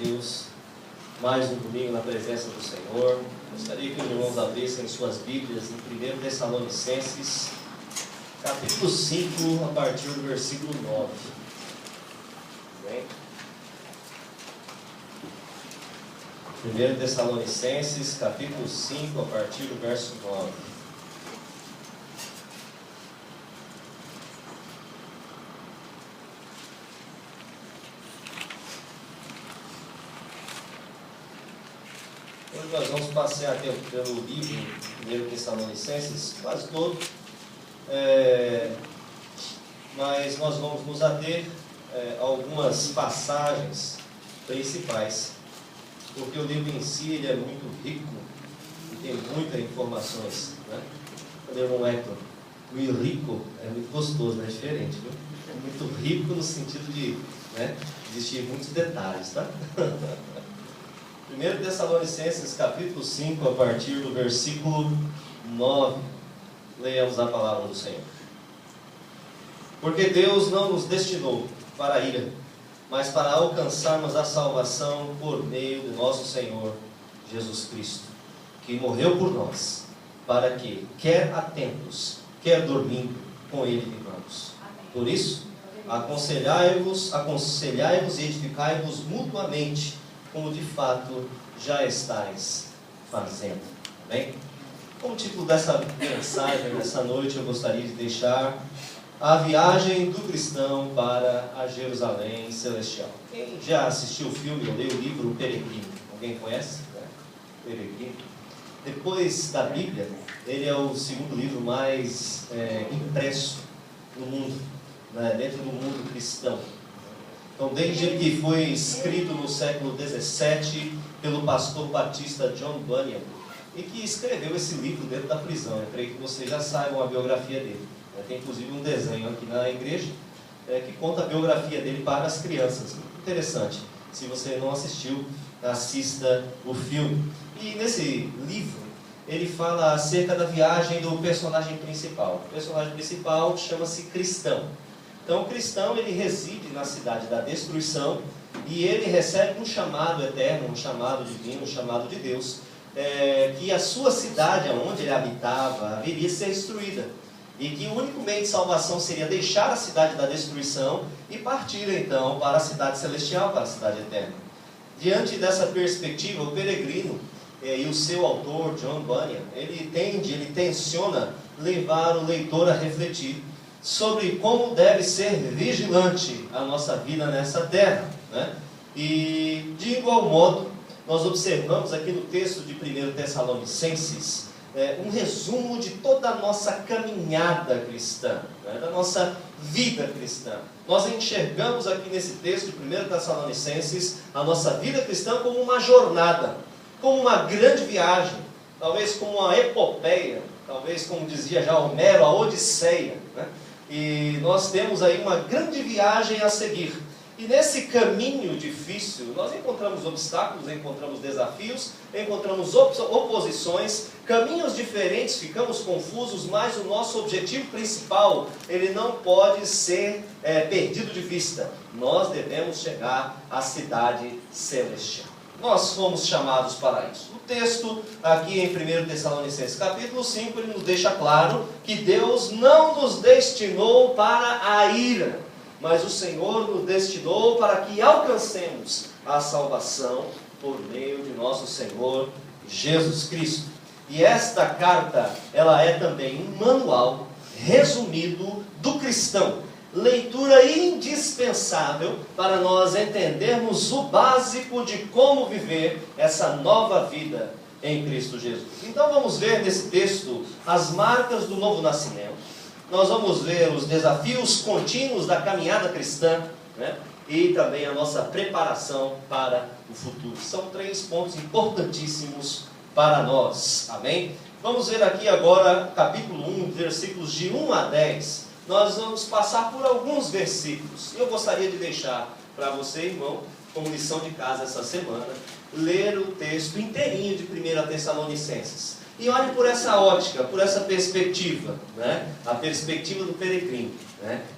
Deus, mais um domingo na presença do Senhor. Gostaria que os irmãos abrissem suas Bíblias em 1 Tessalonicenses, capítulo 5, a partir do versículo 9. Bem? 1 Tessalonicenses, capítulo 5, a partir do verso 9. Hoje nós vamos passear pelo livro 1 Tessalonicenses, quase todo, mas nós vamos nos ater a algumas passagens principais, porque o livro em si ele é muito rico e tem muitas informações, né? Cadê o irmão Hector? O rico é muito gostoso, é diferente, viu? É muito rico no sentido de, existir muitos detalhes, tá? 1 Tessalonicenses capítulo 5, a partir do versículo 9, leiamos a palavra do Senhor. Porque Deus não nos destinou para a ira, mas para alcançarmos a salvação por meio do nosso Senhor Jesus Cristo, que morreu por nós, para que, quer atentos, quer dormindo, com Ele vivamos. Por isso, aconselhai-vos e edificai-vos mutuamente, como de fato já estáis fazendo. Bem? Como título dessa mensagem, nessa noite, eu gostaria de deixar a viagem do cristão para a Jerusalém Celestial. Quem já assistiu o filme ou leu o livro O Peregrino? Alguém conhece? Peregrino. Depois da Bíblia, ele é o segundo livro mais impresso no mundo, dentro do mundo cristão. Então, desde que foi escrito no século XVII pelo pastor batista John Bunyan, e que escreveu esse livro dentro da prisão. Eu creio que vocês já saibam a biografia dele. Tem inclusive um desenho aqui na igreja que conta a biografia dele para as crianças. Interessante. Se você não assistiu, assista o filme. E nesse livro, ele fala acerca da viagem do personagem principal. O personagem principal chama-se Cristão. Então, o cristão, ele reside na cidade da destruição e ele recebe um chamado eterno, um chamado divino, um chamado de Deus, que a sua cidade, onde ele habitava, haveria de ser destruída. E que o único meio de salvação seria deixar a cidade da destruição e partir, então, para a cidade celestial, para a cidade eterna. Diante dessa perspectiva, o Peregrino e o seu autor, John Bunyan, ele tenciona levar o leitor a refletir sobre como deve ser vigilante a nossa vida nessa terra, E, de igual modo, nós observamos aqui no texto de 1 Tessalonicenses um resumo de toda a nossa caminhada cristã, da nossa vida cristã. Nós enxergamos aqui nesse texto de 1 Tessalonicenses a nossa vida cristã como uma jornada, como uma grande viagem, talvez como uma epopeia, talvez, como dizia já Homero, a Odisseia, E nós temos aí uma grande viagem a seguir. E nesse caminho difícil, nós encontramos obstáculos, encontramos desafios, encontramos oposições, caminhos diferentes, ficamos confusos, mas o nosso objetivo principal, ele não pode ser perdido de vista. Nós devemos chegar à cidade celestial. Nós fomos chamados para isso. O texto aqui em 1 Tessalonicenses capítulo 5, ele nos deixa claro que Deus não nos destinou para a ira, mas o Senhor nos destinou para que alcancemos a salvação por meio de nosso Senhor Jesus Cristo. E esta carta, ela é também um manual resumido do cristão. Leitura indispensável para nós entendermos o básico de como viver essa nova vida em Cristo Jesus. Então vamos ver nesse texto as marcas do novo nascimento. Nós vamos ver os desafios contínuos da caminhada cristã, e também a nossa preparação para o futuro. São 3 pontos importantíssimos para nós. Amém? Vamos ver aqui agora capítulo 1, versículos de 1 a 10. Nós vamos passar por alguns versículos. Eu gostaria de deixar para você, irmão, como lição de casa essa semana, ler o texto inteirinho de 1 Tessalonicenses. E olhe por essa ótica, por essa perspectiva, a perspectiva do peregrino,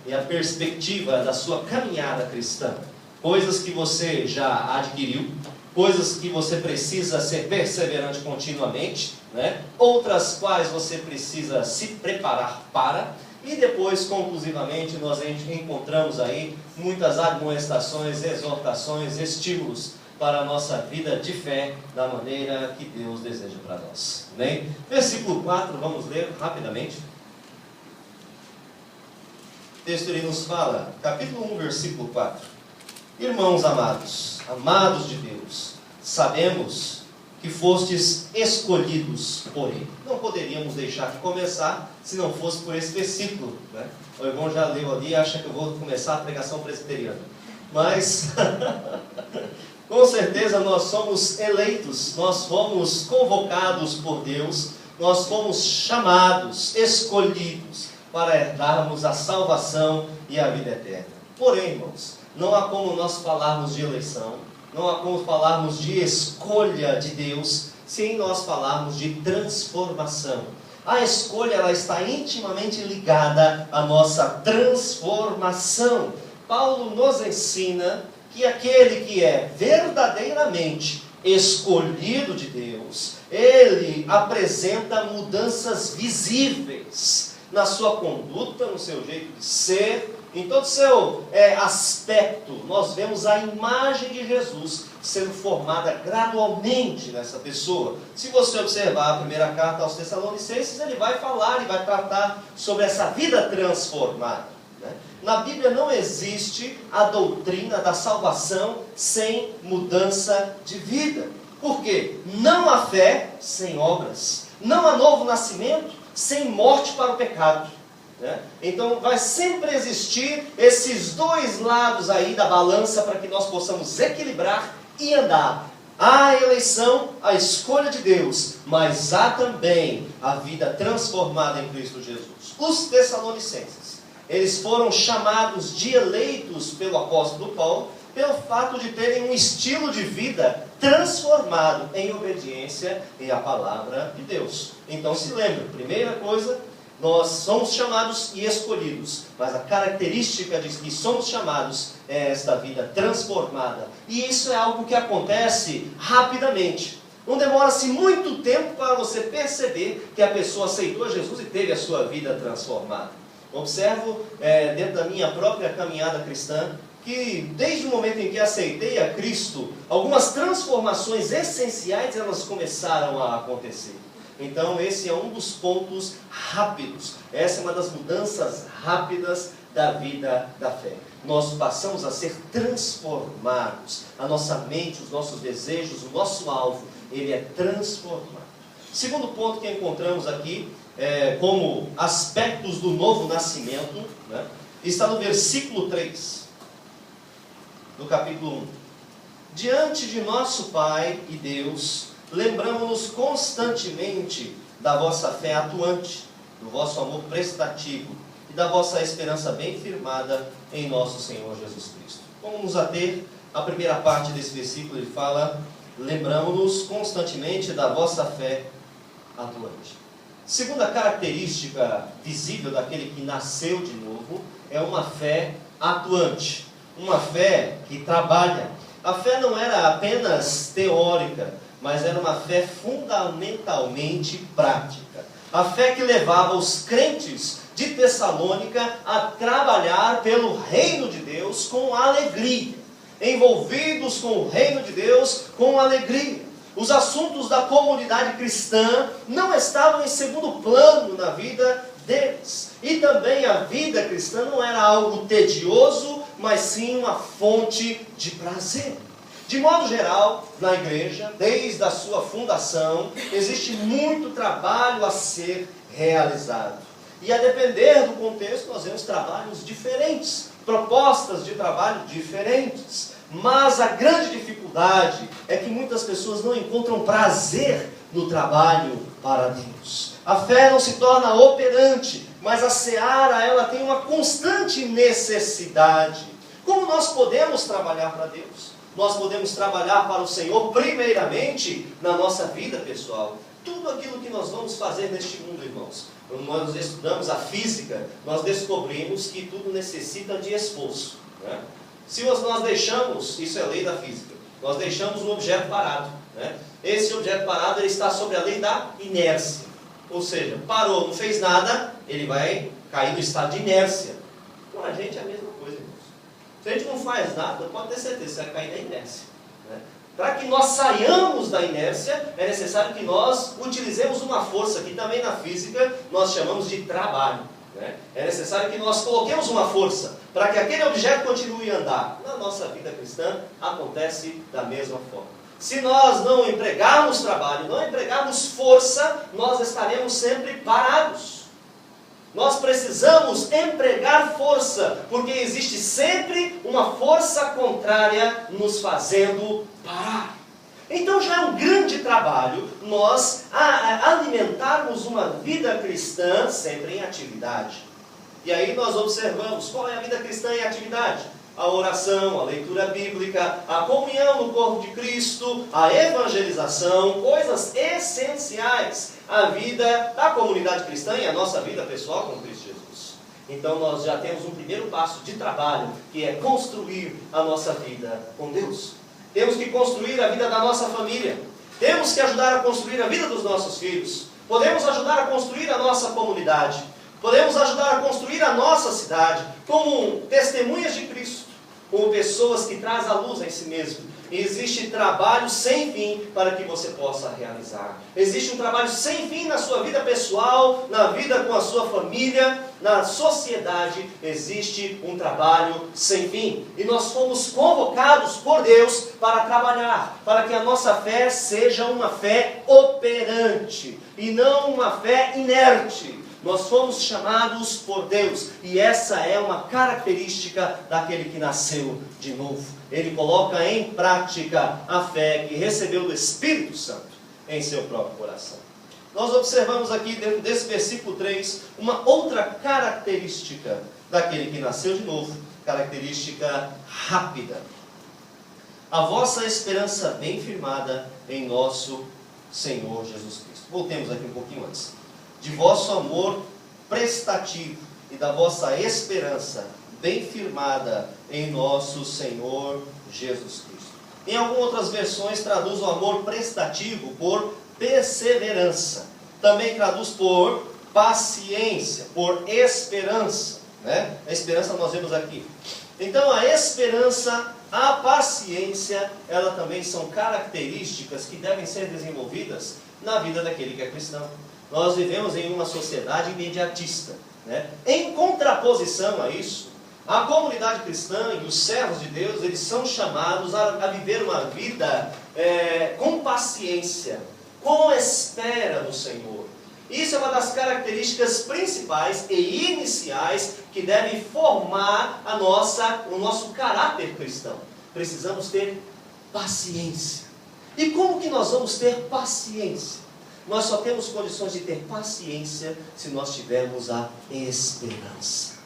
e a perspectiva da sua caminhada cristã. coisas que você já adquiriu, coisas que você precisa ser perseverante continuamente, né? Outras quais você precisa se preparar para, e depois, conclusivamente, nós encontramos aí muitas admoestações, exortações, estímulos para a nossa vida de fé da maneira que Deus deseja para nós. Amém? Versículo 4, vamos ler rapidamente. O texto ele nos fala, capítulo 1, versículo 4. Irmãos amados, amados de Deus, sabemos que fostes escolhidos por Ele. Não poderíamos deixar de começar se não fosse por esse versículo, né? O irmão já leu ali e acha que eu vou começar a pregação presbiteriana. Mas, com certeza nós somos eleitos, nós fomos convocados por Deus, nós fomos chamados, escolhidos para herdarmos a salvação e a vida eterna. Porém, irmãos, não há como nós falarmos de eleição, não há como falarmos de escolha de Deus, sem nós falarmos de transformação. A escolha ela está intimamente ligada à nossa transformação. Paulo nos ensina que aquele que é verdadeiramente escolhido de Deus, ele apresenta mudanças visíveis na sua conduta, no seu jeito de ser, em todo o seu aspecto. Nós vemos a imagem de Jesus sendo formada gradualmente nessa pessoa. Se você observar a primeira carta aos Tessalonicenses, ele vai falar e vai tratar sobre essa vida transformada, né? Na Bíblia não existe a doutrina da salvação sem mudança de vida. Por quê? Não há fé sem obras. Não há novo nascimento sem morte para o pecado, né? Então vai sempre existir esses dois lados aí da balança para que nós possamos equilibrar e andar. Há a eleição, a escolha de Deus, mas há também a vida transformada em Cristo Jesus. Os Tessalonicenses, eles foram chamados de eleitos pelo apóstolo Paulo pelo fato de terem um estilo de vida transformado em obediência e a palavra de Deus. Então se lembre, primeira coisa, nós somos chamados e escolhidos, mas a característica de que somos chamados é esta vida transformada. E isso é algo que acontece rapidamente. Não demora-se muito tempo para você perceber que a pessoa aceitou Jesus e teve a sua vida transformada. Observo dentro da minha própria caminhada cristã, que desde o momento em que aceitei a Cristo, algumas transformações essenciais elas começaram a acontecer. Então esse é um dos pontos rápidos, essa é uma das mudanças rápidas da vida da fé. Nós passamos a ser transformados, a nossa mente, os nossos desejos, o nosso alvo, ele é transformado. Segundo ponto que encontramos aqui, como aspectos do novo nascimento, né, está no versículo 3, do capítulo 1. Diante de nosso Pai e Deus, lembramos-nos constantemente da vossa fé atuante, do vosso amor prestativo e da vossa esperança bem firmada em nosso Senhor Jesus Cristo. Vamos nos ater à primeira parte desse versículo. Ele fala: lembramos-nos constantemente da vossa fé atuante. Segunda característica visível daquele que nasceu de novo é uma fé atuante, uma fé que trabalha. A fé não era apenas teórica, mas era uma fé fundamentalmente prática. A fé que levava os crentes de Tessalônica a trabalhar pelo reino de Deus com alegria, envolvidos com o reino de Deus com alegria. Os assuntos da comunidade cristã não estavam em segundo plano na vida deles. E também a vida cristã não era algo tedioso, mas sim uma fonte de prazer. De modo geral, na igreja, desde a sua fundação, existe muito trabalho a ser realizado. E a depender do contexto, nós vemos trabalhos diferentes, propostas de trabalho diferentes. Mas a grande dificuldade é que muitas pessoas não encontram prazer no trabalho para Deus. A fé não se torna operante, mas a seara ela tem uma constante necessidade. Como nós podemos trabalhar para Deus? Nós podemos trabalhar para o Senhor primeiramente na nossa vida pessoal. Tudo aquilo que nós vamos fazer neste mundo, irmãos. Quando nós estudamos a física, nós descobrimos que tudo necessita de esforço, né? Se nós deixamos, isso é lei da física, nós deixamos um objeto parado, né? Esse objeto parado, ele está sobre a lei da inércia. Ou seja, parou, não fez nada, ele vai cair no estado de inércia. Com a gente é a mesma coisa, irmãos. Se a gente não faz nada, pode ter certeza, você vai cair na inércia, né? Para que nós saiamos da inércia, é necessário que nós utilizemos uma força que também na física nós chamamos de trabalho, né? É necessário que nós coloquemos uma força para que aquele objeto continue a andar. Na nossa vida cristã acontece da mesma forma. Se nós não empregarmos trabalho, não empregarmos força, nós estaremos sempre parados. Nós precisamos empregar força, porque existe sempre uma força contrária nos fazendo parar. Então já é um grande trabalho nós alimentarmos uma vida cristã sempre em atividade. E aí nós observamos qual é a vida cristã em atividade. A oração, a leitura bíblica, a comunhão no corpo de Cristo, a evangelização, coisas essenciais à vida da comunidade cristã e à nossa vida pessoal com Cristo Jesus. Então nós já temos um primeiro passo de trabalho, que é construir a nossa vida com Deus. Temos que construir a vida da nossa família. Temos que ajudar a construir a vida dos nossos filhos. Podemos ajudar a construir a nossa comunidade. Podemos ajudar a construir a nossa cidade como testemunhas de Cristo, como pessoas que trazem a luz em si mesmo. E existe trabalho sem fim para que você possa realizar. Existe um trabalho sem fim na sua vida pessoal, na vida com a sua família, na sociedade. Existe um trabalho sem fim. E nós fomos convocados por Deus para trabalhar, para que a nossa fé seja uma fé operante e não uma fé inerte. Nós fomos chamados por Deus, e essa é uma característica daquele que nasceu de novo. Ele coloca em prática a fé que recebeu do Espírito Santo em seu próprio coração. Nós observamos aqui dentro desse versículo 3 uma outra característica daquele que nasceu de novo, característica rápida. A vossa esperança bem firmada em nosso Senhor Jesus Cristo. Voltemos aqui um pouquinho antes. De vosso amor prestativo e da vossa esperança bem firmada em nosso Senhor Jesus Cristo. Em algumas outras versões traduz o amor prestativo por perseverança. Também traduz por paciência, por esperança, né? A esperança nós vemos aqui. Então a esperança, a paciência, elas também são características que devem ser desenvolvidas na vida daquele que é cristão. Nós vivemos em uma sociedade imediatista, né? Em contraposição a isso, a comunidade cristã e os servos de Deus, eles são chamados a viver uma vida com paciência, com espera no Senhor. Isso é uma das características principais e iniciais que devem formar o nosso caráter cristão. Precisamos ter paciência. E como que nós vamos ter paciência? Nós só temos condições de ter paciência se nós tivermos a esperança.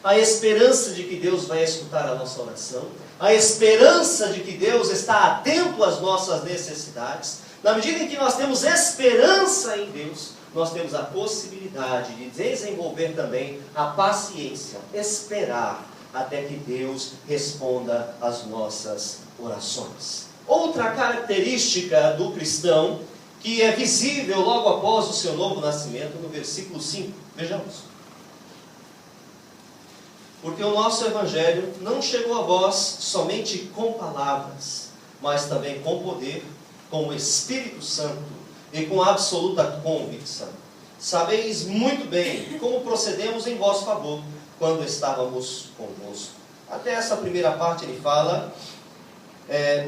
A esperança de que Deus vai escutar a nossa oração. A esperança de que Deus está atento às nossas necessidades. Na medida em que nós temos esperança em Deus, nós temos a possibilidade de desenvolver também a paciência, esperar até que Deus responda às nossas orações. Outra característica do cristão, que é visível logo após o seu novo nascimento, no versículo 5. Vejamos. Porque o nosso Evangelho não chegou a vós somente com palavras, mas também com poder, com o Espírito Santo e com absoluta convicção. Sabeis muito bem como procedemos em vosso favor, quando estávamos convosco. Até essa primeira parte ele fala,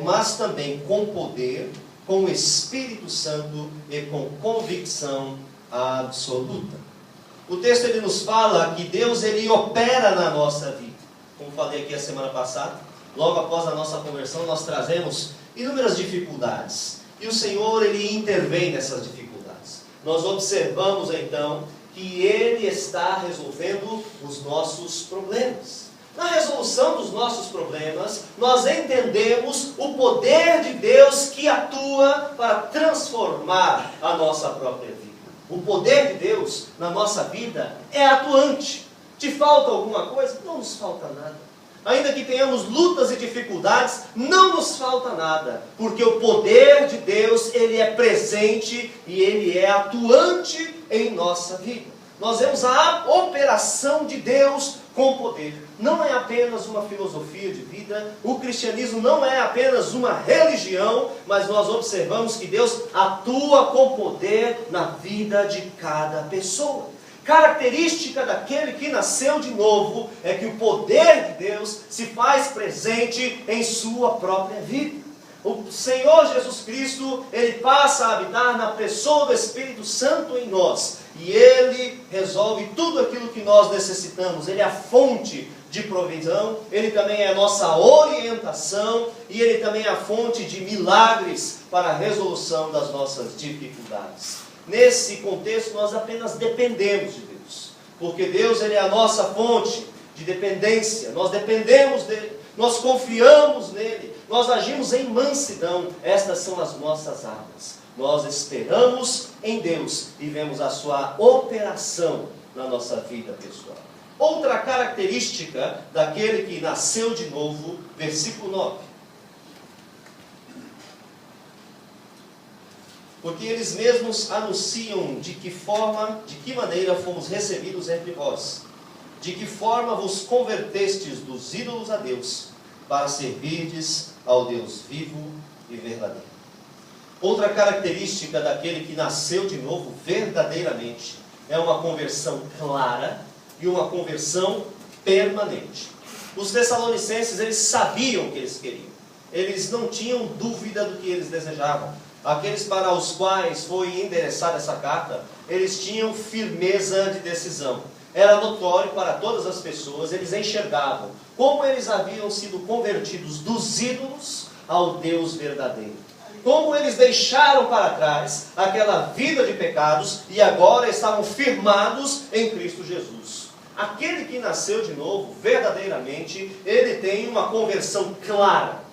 mas também com poder, com o Espírito Santo e com convicção absoluta. O texto ele nos fala que Deus ele opera na nossa vida. Como falei aqui a semana passada, logo após a nossa conversão nós trazemos inúmeras dificuldades. E o Senhor ele intervém nessas dificuldades. Nós observamos então que Ele está resolvendo os nossos problemas. Na resolução dos nossos problemas, nós entendemos o poder de Deus que atua para transformar a nossa própria vida. O poder de Deus na nossa vida é atuante. Te falta alguma coisa? Não nos falta nada. ainda que tenhamos lutas e dificuldades, não nos falta nada, porque o poder de Deus, ele é presente e ele é atuante em nossa vida. Nós vemos a operação de Deus com poder. Não é apenas uma filosofia de vida, o cristianismo não é apenas uma religião, mas nós observamos que Deus atua com poder na vida de cada pessoa. Característica daquele que nasceu de novo é que o poder de Deus se faz presente em sua própria vida. O Senhor Jesus Cristo, ele passa a habitar na pessoa do Espírito Santo em nós. E ele resolve tudo aquilo que nós necessitamos. Ele é a fonte de provisão, ele também é a nossa orientação e ele também é a fonte de milagres para a resolução das nossas dificuldades. Nesse contexto, nós apenas dependemos de Deus, porque Deus, ele é a nossa fonte de dependência. Nós dependemos dele, nós confiamos nele, nós agimos em mansidão. Estas são as nossas armas. Nós esperamos em Deus e vemos a sua operação na nossa vida pessoal. Outra característica daquele que nasceu de novo, versículo 9. Porque eles mesmos anunciam de que maneira fomos recebidos entre vós, de que forma vos convertestes dos ídolos a Deus, para servirdes ao Deus vivo e verdadeiro. Outra característica daquele que nasceu de novo verdadeiramente é uma conversão clara e uma conversão permanente. Os tessalonicenses, eles sabiam o que eles queriam. Eles não tinham dúvida do que eles desejavam. Aqueles para os quais foi endereçada essa carta, eles tinham firmeza de decisão. Era notório para todas as pessoas, eles enxergavam como eles haviam sido convertidos dos ídolos ao Deus verdadeiro. Como eles deixaram para trás aquela vida de pecados e agora estavam firmados em Cristo Jesus. Aquele que nasceu de novo, verdadeiramente, ele tem uma conversão clara.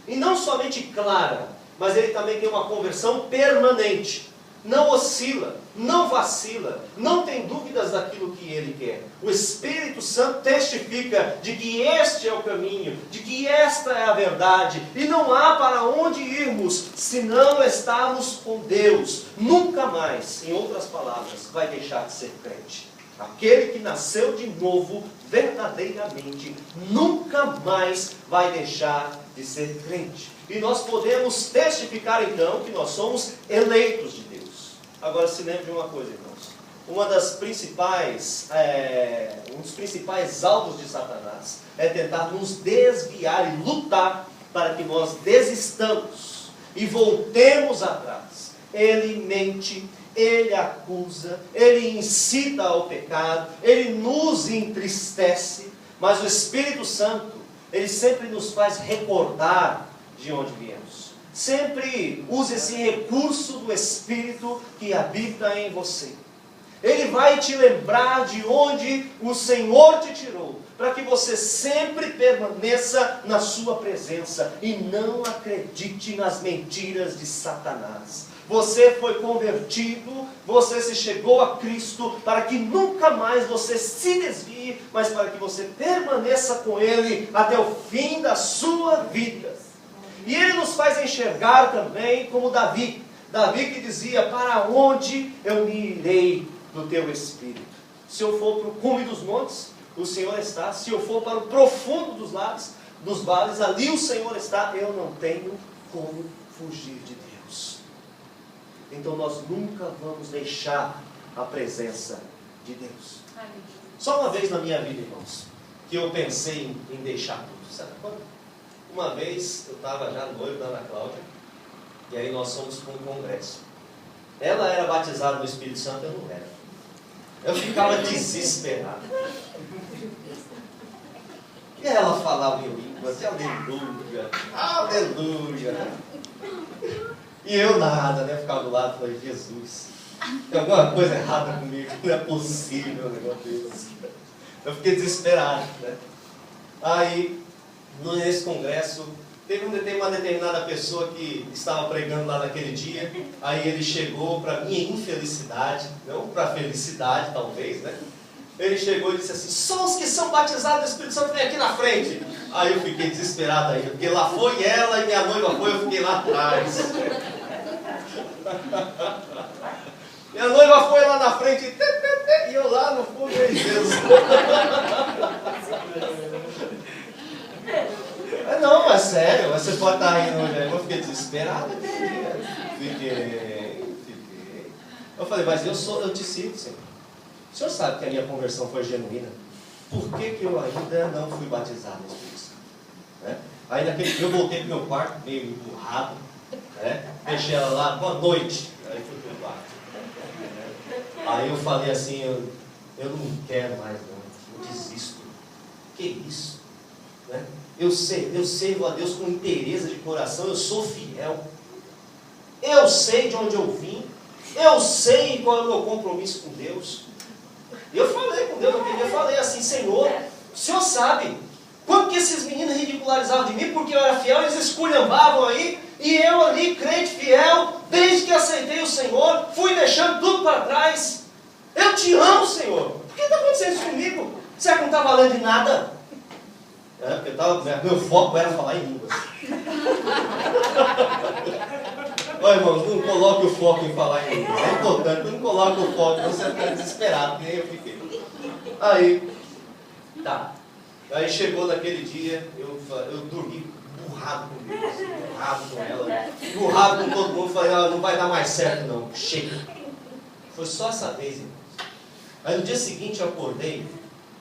E não somente clara, mas ele também tem uma conversão permanente. Não oscila, não vacila, não tem dúvidas daquilo que ele quer. O Espírito Santo testifica de que este é o caminho, de que esta é a verdade, e não há para onde irmos se não estarmos com Deus. Nunca mais, em outras palavras, vai deixar de ser crente. Aquele que nasceu de novo, verdadeiramente, nunca mais vai deixar de ser crente. E nós podemos testificar então que nós somos eleitos de Deus. Agora se lembre de uma coisa, irmãos. Um dos principais alvos de Satanás é tentar nos desviar e lutar para que nós desistamos e voltemos atrás. Ele mente, ele acusa, ele incita ao pecado, ele nos entristece, mas o Espírito Santo, ele sempre nos faz recordar de onde viemos. Sempre use esse recurso do Espírito que habita em você. Ele vai te lembrar de onde o Senhor te tirou, para que você sempre permaneça na sua presença e não acredite nas mentiras de Satanás. Você foi convertido, você se chegou a Cristo para que nunca mais você se desvie, mas para que você permaneça com Ele até o fim da sua vida. E Ele nos faz enxergar também como Davi. Davi que dizia: para onde eu me irei do teu Espírito? Se eu for para o cume dos montes, o Senhor está. Se eu for para o profundo dos vales, ali o Senhor está. Eu não tenho como fugir de Deus. Então nós nunca vamos deixar a presença de Deus. Só uma vez na minha vida, irmãos, que eu pensei em deixar tudo. Sabe quando? Uma vez eu estava já noivo da Ana Cláudia, e aí nós fomos para um congresso. Ela era batizada no Espírito Santo, eu não era. Eu ficava desesperado. E ela falava em línguas, aleluia, aleluia. E eu nada, né? Ficava do lado e falei: Jesus, tem alguma coisa errada comigo, não é possível um negócio desse. Eu fiquei desesperado, né? Aí, nesse congresso, teve uma determinada pessoa que estava pregando lá naquele dia. Aí ele chegou, para minha infelicidade, não para felicidade talvez, né? Ele chegou e disse assim: só os que são batizados do Espírito Santo vem aqui na frente. Aí eu fiquei desesperado ainda, porque lá foi ela e minha noiva foi, eu fiquei lá atrás. Minha noiva foi lá na frente e eu lá no fundo, meu Deus. Não, mas sério, você pode estar rindo hoje. Eu fiquei desesperado. Fiquei. Eu falei: mas eu te sigo, Senhor. O Senhor sabe que a minha conversão foi genuína. Por que eu ainda não fui batizado no Espírito Santo? Né? Aí naquele dia eu voltei para o meu quarto, meio empurrado, né? Deixei ela lá, boa noite. Aí fui para o quarto. Aí eu falei assim: eu não quero mais não, eu desisto. Que isso? Né? Eu sirvo a Deus com inteireza de coração, eu sou fiel. Eu sei de onde eu vim. Eu sei qual é o meu compromisso com Deus. Eu falei com Deus, eu falei assim: Senhor, o Senhor sabe quanto que esses meninos ridicularizavam de mim porque eu era fiel, eles esculhambavam aí, e eu ali, crente, fiel, desde que aceitei o Senhor, fui deixando tudo para trás. Eu te amo, Senhor. Por que está acontecendo isso comigo? Será que não está valendo de nada? Porque meu foco era falar em línguas. Olha, irmãos, não coloque o foco em falar em línguas. É importante, não coloque o foco, você fica desesperado, nem eu fiquei. Aí, tá. Aí chegou naquele dia, eu dormi burrado com Deus, burrado com ela, burrado com todo mundo. Falei: não vai dar mais certo não, chega. Foi só essa vez, irmãos. Aí no dia seguinte eu acordei,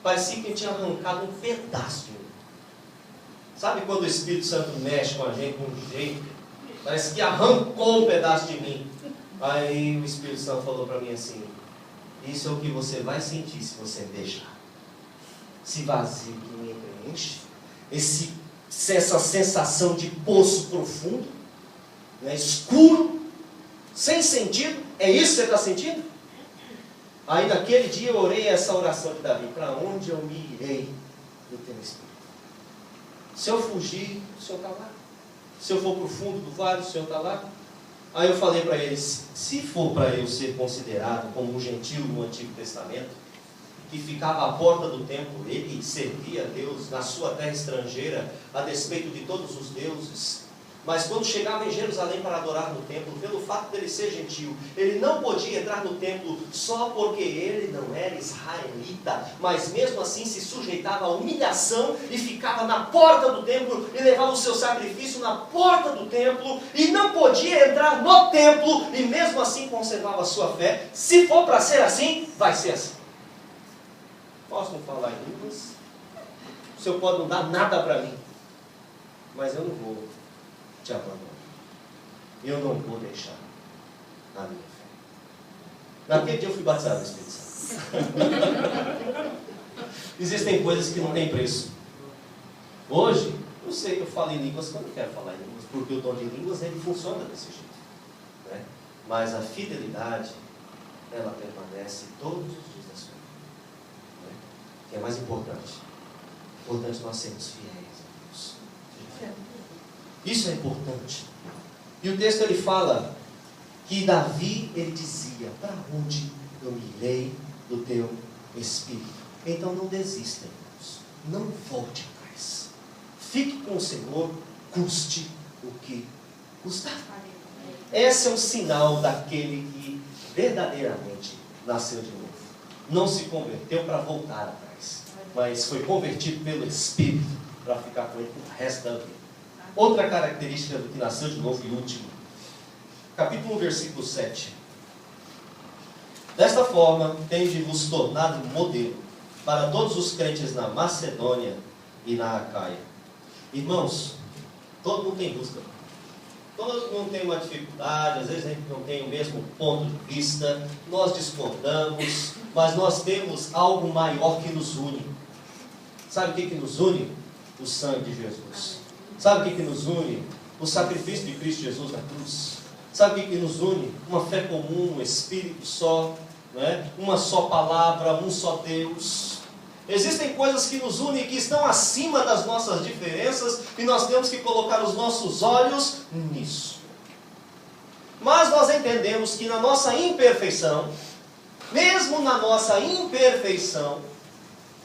parecia que eu tinha arrancado um pedaço de mim. Sabe quando o Espírito Santo mexe com a gente de um jeito? Parece que arrancou um pedaço de mim. Aí o Espírito Santo falou para mim assim: isso é o que você vai sentir se você deixar. Esse vazio que me preenche, essa sensação de poço profundo, né, escuro, sem sentido. É isso que você está sentindo? Aí naquele dia eu orei essa oração de Davi: para onde eu me irei do teu Espírito? Se eu fugir, o Senhor está lá. Se eu for para o fundo do vale, o Senhor está lá. Aí eu falei para eles: se for para eu ser considerado como um gentio no Antigo Testamento, que ficava à porta do templo, ele servia a Deus na sua terra estrangeira, a despeito de todos os deuses. Mas quando chegava em Jerusalém para adorar no templo, pelo fato dele ser gentil, ele não podia entrar no templo só porque ele não era israelita, mas mesmo assim se sujeitava à humilhação e ficava na porta do templo e levava o seu sacrifício na porta do templo e não podia entrar no templo e mesmo assim conservava a sua fé. Se for para ser assim, vai ser assim. Posso não falar em línguas? O Senhor pode não dar nada para mim, mas eu não vou te abandonar. Eu não vou deixar a minha fé. Naquele dia eu fui batizado no Espírito Santo. Existem coisas que não têm preço. Hoje, eu sei que eu falo em línguas quando eu quero falar em línguas, porque o dom de línguas ele funciona desse jeito, né? Mas a fidelidade, ela permanece todos os dias da sua vida, né? Que é mais importante. Importante nós sermos fiéis a Deus. Isso é importante. E o texto ele fala que Davi ele dizia: para onde eu me irei do teu Espírito? Então não desista, irmãos. Não volte atrás. Fique com o Senhor, custe o que custar. Esse é o sinal daquele que verdadeiramente nasceu de novo. Não se converteu para voltar atrás, mas foi convertido pelo Espírito para ficar com ele o resto da vida. Outra característica do que nasceu de novo e último. Capítulo 1, versículo 7. Desta forma, tende-vos tornado modelo para todos os crentes na Macedônia e na Acaia. Irmãos, todo mundo tem busca. Todo mundo tem uma dificuldade, às vezes a gente não tem o mesmo ponto de vista, nós discordamos, mas nós temos algo maior que nos une. Sabe o que nos une? O sangue de Jesus. Sabe o que nos une? O sacrifício de Cristo Jesus na cruz. Sabe o que nos une? Uma fé comum, um Espírito só, né? Uma só palavra, um só Deus. Existem coisas que nos unem, que estão acima das nossas diferenças, e nós temos que colocar os nossos olhos nisso. Mas nós entendemos que na nossa imperfeição, mesmo na nossa imperfeição,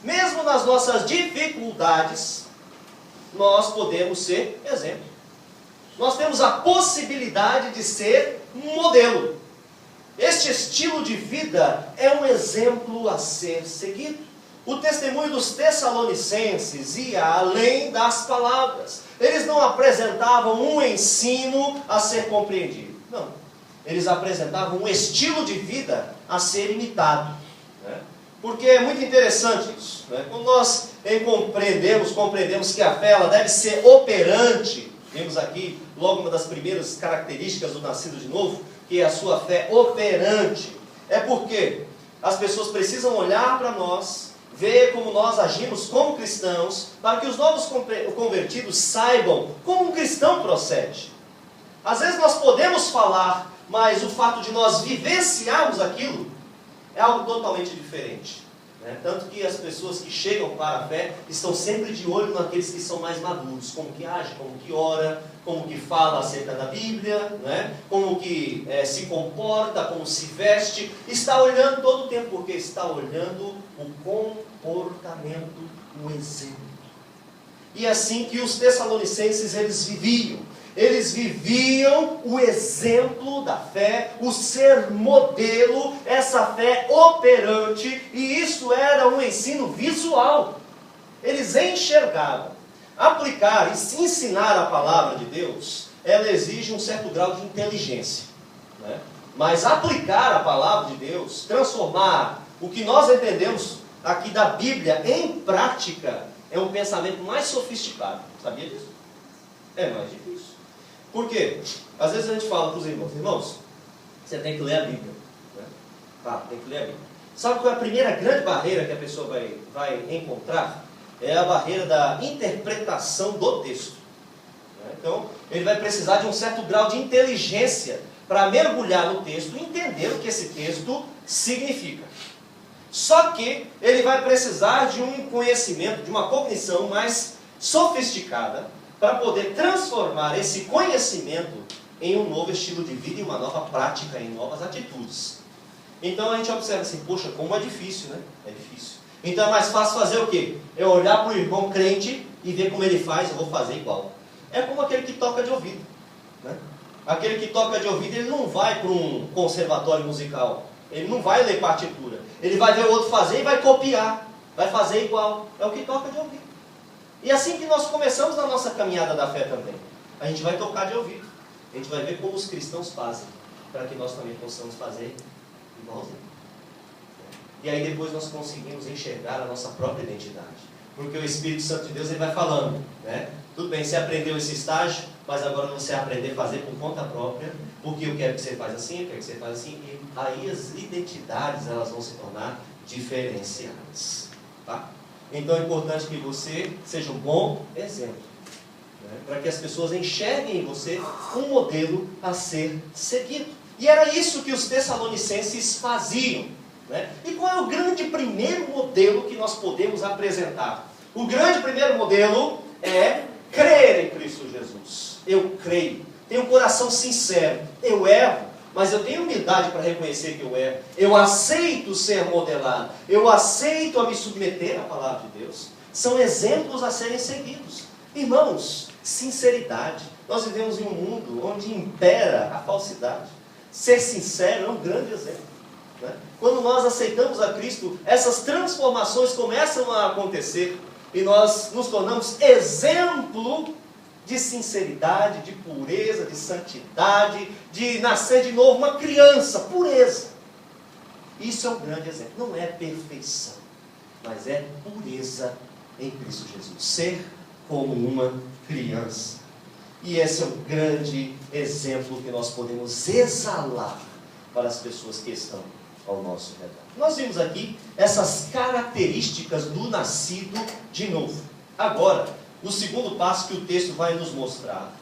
Mesmo nas nossas dificuldades, nós podemos ser exemplo. Nós temos a possibilidade de ser um modelo. Este estilo de vida é um exemplo a ser seguido. O testemunho dos Tessalonicenses ia além das palavras. Eles não apresentavam um ensino a ser compreendido. Não. Eles apresentavam um estilo de vida a ser imitado. Né? Porque é muito interessante isso. Né? Quando nós compreendemos que a fé ela deve ser operante, vemos aqui logo uma das primeiras características do nascido de novo, que é a sua fé operante. É porque as pessoas precisam olhar para nós, ver como nós agimos como cristãos, para que os novos convertidos saibam como um cristão procede. Às vezes nós podemos falar, mas o fato de nós vivenciarmos aquilo é algo totalmente diferente. Né? Tanto que as pessoas que chegam para a fé estão sempre de olho naqueles que são mais maduros, como que age, como que ora, como que fala acerca da Bíblia, né? Como que se comporta, como se veste. Está olhando todo o tempo, porque está olhando o comportamento, o exemplo. E assim que os Tessalonicenses eles viviam. Eles viviam o exemplo da fé, o ser modelo, essa fé operante, e isso era um ensino visual. Eles enxergavam. Aplicar e ensinar a palavra de Deus, ela exige um certo grau de inteligência. Né? Mas aplicar a palavra de Deus, transformar o que nós entendemos aqui da Bíblia em prática, é um pensamento mais sofisticado. Sabia disso? É mais difícil. Por quê? Às vezes a gente fala para os irmãos, você tem que ler a Bíblia. Né? Tá, tem que ler a Bíblia. Sabe qual é a primeira grande barreira que a pessoa vai encontrar? É a barreira da interpretação do texto. Então, ele vai precisar de um certo grau de inteligência para mergulhar no texto e entender o que esse texto significa. Só que ele vai precisar de um conhecimento, de uma cognição mais sofisticada para poder transformar esse conhecimento em um novo estilo de vida, em uma nova prática, em novas atitudes. Então a gente observa assim, poxa, como é difícil, né? É difícil. Então é mais fácil fazer o quê? É olhar para o irmão crente e ver como ele faz, eu vou fazer igual. É como aquele que toca de ouvido. Né? Aquele que toca de ouvido, ele não vai para um conservatório musical. Ele não vai ler partitura. Ele vai ver o outro fazer e vai copiar. Vai fazer igual. É o que toca de ouvido. E assim que nós começamos na nossa caminhada da fé também. A gente vai tocar de ouvido. A gente vai ver como os cristãos fazem. Para que nós também possamos fazer igualzinho. E aí depois nós conseguimos enxergar a nossa própria identidade. Porque o Espírito Santo de Deus ele vai falando, né? Tudo bem, você aprendeu esse estágio, mas agora você vai aprender a fazer por conta própria, porque eu quero que você faça assim, eu quero que você faça assim, e aí as identidades elas vão se tornar diferenciadas. Tá? Então é importante que você seja um bom exemplo, né? Para que as pessoas enxerguem em você um modelo a ser seguido. E era isso que os Tessalonicenses faziam. Né? E qual é o grande primeiro modelo que nós podemos apresentar? O grande primeiro modelo é crer em Cristo Jesus. Eu creio, tenho um coração sincero, eu erro, mas eu tenho humildade para reconhecer que eu erro. Eu aceito ser modelado, eu aceito a me submeter à palavra de Deus. São exemplos a serem seguidos. Irmãos, sinceridade. Nós vivemos em um mundo onde impera a falsidade. Ser sincero é um grande exemplo. Né? Quando nós aceitamos a Cristo, essas transformações começam a acontecer e nós nos tornamos exemplo de sinceridade, de pureza, de santidade, de nascer de novo uma criança, pureza. Isso é um grande exemplo. Não é perfeição, mas é pureza em Cristo Jesus. Ser como uma criança. E esse é um grande exemplo que nós podemos exalar para as pessoas que estão ao nosso redor. Nós vimos aqui essas características do nascido de novo. Agora, o segundo passo que o texto vai nos mostrar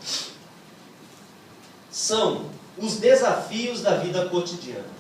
são os desafios da vida cotidiana.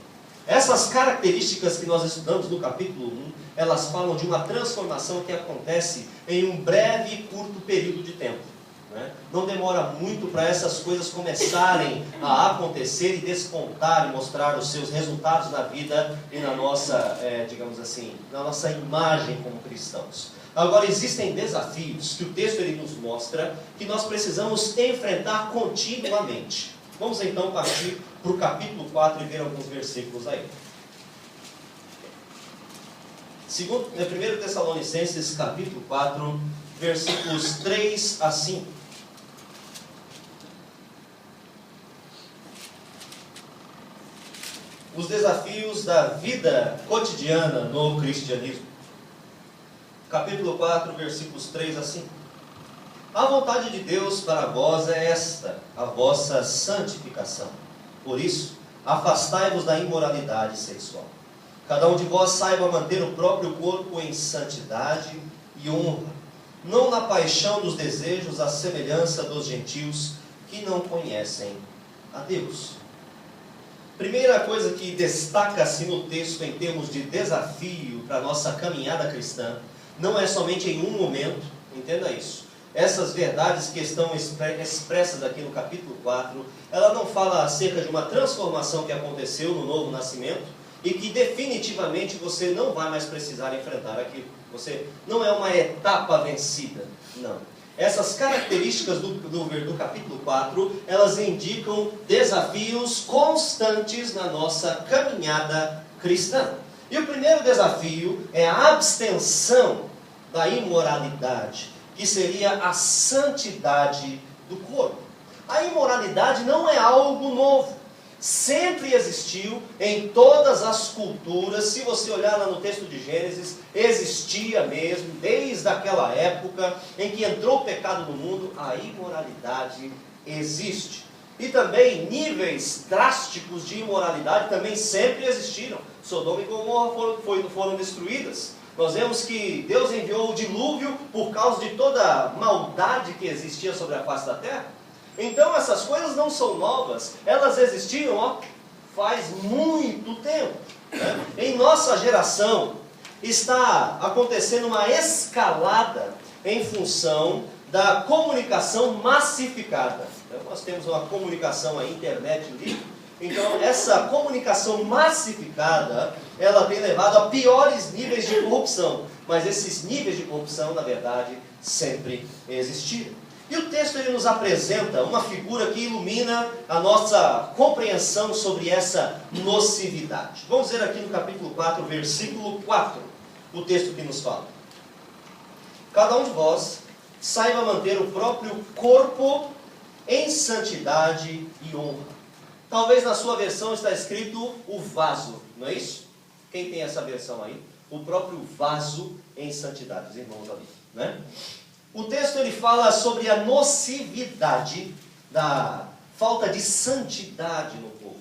Essas características que nós estudamos no capítulo 1, elas falam de uma transformação que acontece em um breve e curto período de tempo. né? Não demora muito para essas coisas começarem a acontecer e despontar e mostrar os seus resultados na vida e na nossa, digamos assim, na nossa imagem como cristãos. Agora, existem desafios que o texto ele nos mostra que nós precisamos enfrentar continuamente. Vamos então partir para o capítulo 4 e ver alguns versículos aí. 1 Tessalonicenses capítulo 4, versículos 3 a 5. Os desafios da vida cotidiana no cristianismo. Capítulo 4, versículos 3 a 5. A vontade de Deus para vós é esta, a vossa santificação. Por isso, afastai-vos da imoralidade sexual. Cada um de vós saiba manter o próprio corpo em santidade e honra, não na paixão dos desejos, à semelhança dos gentios que não conhecem a Deus. Primeira coisa que destaca-se no texto em termos de desafio para a nossa caminhada cristã, não é somente em um momento, entenda isso. Essas verdades que estão expressas aqui no capítulo 4, ela não fala acerca de uma transformação que aconteceu no novo nascimento e que definitivamente você não vai mais precisar enfrentar aquilo. Você não é uma etapa vencida, não. Essas características do capítulo 4, elas indicam desafios constantes na nossa caminhada cristã. E o primeiro desafio é a abstenção da imoralidade, que seria a santidade do corpo. A imoralidade não é algo novo. Sempre existiu em todas as culturas. Se você olhar lá no texto de Gênesis, existia mesmo, desde aquela época em que entrou o pecado no mundo, a imoralidade existe. E também níveis drásticos de imoralidade também sempre existiram. Sodoma e Gomorra foram destruídas. Nós vemos que Deus enviou o dilúvio por causa de toda a maldade que existia sobre a face da terra. Então essas coisas não são novas, elas existiam faz muito tempo, né? Em nossa geração está acontecendo uma escalada em função da comunicação massificada. Então, nós temos uma comunicação, a internet livre. Então essa comunicação massificada, ela tem levado a piores níveis de corrupção. Mas esses níveis de corrupção, na verdade, sempre existiram. E o texto ele nos apresenta uma figura que ilumina a nossa compreensão sobre essa nocividade. Vamos ver aqui no capítulo 4, versículo 4, o texto que nos fala. Cada um de vós saiba manter o próprio corpo em santidade e honra. Talvez na sua versão está escrito o vaso, não é isso? Quem tem essa versão aí? O próprio vaso em santidade, os irmãos ali, né? O texto ele fala sobre a nocividade da falta de santidade no povo.